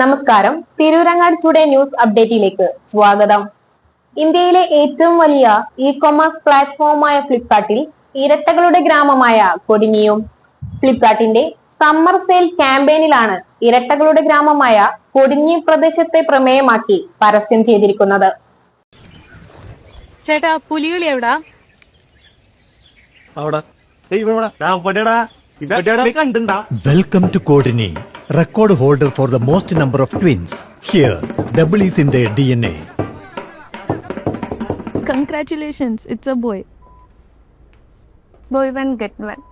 നമസ്കാരം. Tirurangadi today news അപ്ഡേറ്റിലേക്ക് സ്വാഗതം. ഇന്ത്യയിലെ ഏറ്റവും വലിയ ഇ-കൊമേഴ്സ് പ്ലാറ്റ്ഫോമായ ഫ്ലിപ്കാർട്ടിൽ ഇരട്ടകളുടെ ഗ്രാമമായ കൊടിഞ്ഞിയും. ഫ്ലിപ്കാർട്ടിന്റെ സമ്മർ സെയിൽ ക്യാമ്പയിനിലാണ് ഇരട്ടകളുടെ ഗ്രാമമായ കൊടിഞ്ഞി പ്രദേശത്തെ പ്രമേയമാക്കി പരസ്യം ചെയ്തിരിക്കുന്നത്. ചേട്ടാ, പുലികളി എവിടാ? Welcome to Kodini, record holder for the most number of twins. Here, double is in their DNA. Congratulations, it's a boy. Boy one, get one.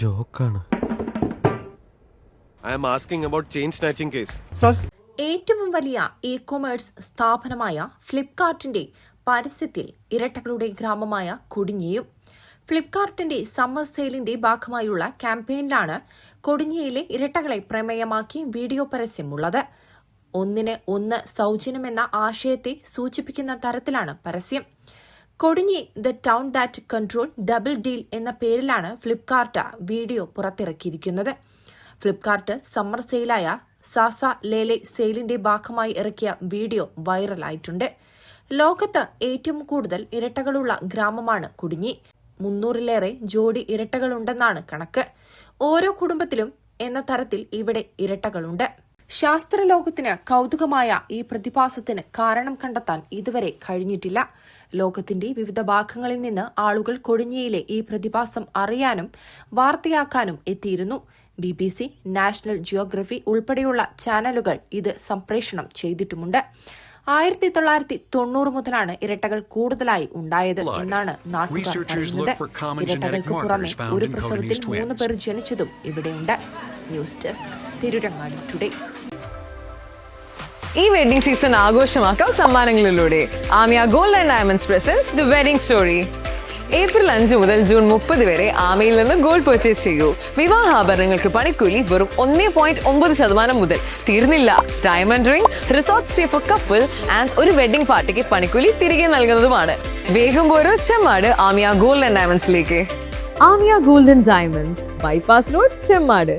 Joke. I am asking about chain snatching case. Sir. ഏറ്റവും വലിയ e-commerce സ്ഥാപനമായ ഫ്ലിപ്കാർട്ടിന്റെ പരസ്യത്തിൽ ഇരട്ടകളുടെ ഗ്രാമമായ കൊടിഞ്ഞിയും. ഫ്ലിപ്കാർട്ടിന്റെ summer സെയിലിന്റെ ഭാഗമായുള്ള ക്യാമ്പയിനിലാണ് കൊടിഞ്ഞിയിലെ ഇരട്ടകളെ പ്രമേയമാക്കി video പരസ്യമുള്ളത്. ഒന്നിന് ഒന്ന് സൗജന്യമെന്ന ആശയത്തെ സൂചിപ്പിക്കുന്ന തരത്തിലാണ് പരസ്യം. Kodinhi the town that control double deal എന്ന പേരിലാണ് ഫ്ലിപ്കാർട്ട് വീഡിയോ പുറത്തിറക്കിയിരിക്കുന്നത്. ഫ്ലിപ്കാർട്ട് സമ്മർ സെയിലായ സാസ ലേലെ സെയിലിന്റെ ഭാഗമായി ഇറക്കിയ വീഡിയോ വൈറലായിട്ടുണ്ട്. ലോകത്ത് ഏറ്റവും കൂടുതൽ ഇരട്ടകളുള്ള ഗ്രാമമാണ് കൊടിഞ്ഞി. 300-ലേറെ ജോഡി ഇരട്ടകളുണ്ടെന്നാണ് കണക്ക്. ഓരോ കുടുംബത്തിലും എന്ന തരത്തിൽ ഇവിടെ ഇരട്ടകളുണ്ട്. ശാസ്ത്രലോകത്തിന് കൗതുകമായ ഈ പ്രതിഭാസത്തിന് കാരണം കണ്ടെത്താൻ ഇതുവരെ കഴിഞ്ഞിട്ടില്ല. ലോകത്തിന്റെ വിവിധ ഭാഗങ്ങളിൽ നിന്ന് ആളുകൾ കൊടിഞ്ഞിയിലെ ഈ പ്രതിഭാസം അറിയാനും വാർത്തയാക്കാനും എത്തിയിരുന്നു. BBC, നാഷണൽ ജിയോഗ്രഫി ഉൾപ്പെടെയുള്ള ചാനലുകൾ ഇത് സംപ്രേഷണം ചെയ്തിട്ടുമുണ്ട്. 1990 മുതലാണ് ഇരട്ടകൾ കൂടുതലായി ഉണ്ടായത് എന്നാണ് നാട്ടുകാർ പറയുന്നത്. ഇരട്ടകൾക്ക് പുറമെ ഒരു പ്രസവത്തിൽ 3 പേർ ജനിച്ചതും ഇവിടെയുണ്ട്. News desk, Tirurangadi today. ഈ വെഡിംഗ് സീസൺ ആഘോഷമാക്കാം സമ്മാനങ്ങളിലൂടെ. Amiya gold and diamonds presents the wedding story. April 5 മുതൽ ജൂൺ 30 വരെ ആമയിൽ നിന്ന് ഗോൾഡ് പർച്ചേസ് ചെയ്യൂ. വിവാഹാഭരണങ്ങൾക്ക് പണിക്കൂലി വെറും 1.9% മുതൽ. തീർന്നില്ല, diamond ring, resort stay for couple and ഒരു വെഡിംഗ് പാർട്ടിക്ക് പണിക്കൂലി തിരികെ നൽകുന്നതുമാണ്. വേഗം പോരൂ ചെമ്മാട് ആമിയ ഗോൾഡ് ആൻഡ് ഡയമണ്ട്സിലേക്ക്. Amiya gold and diamonds, bypass road, Chemmad.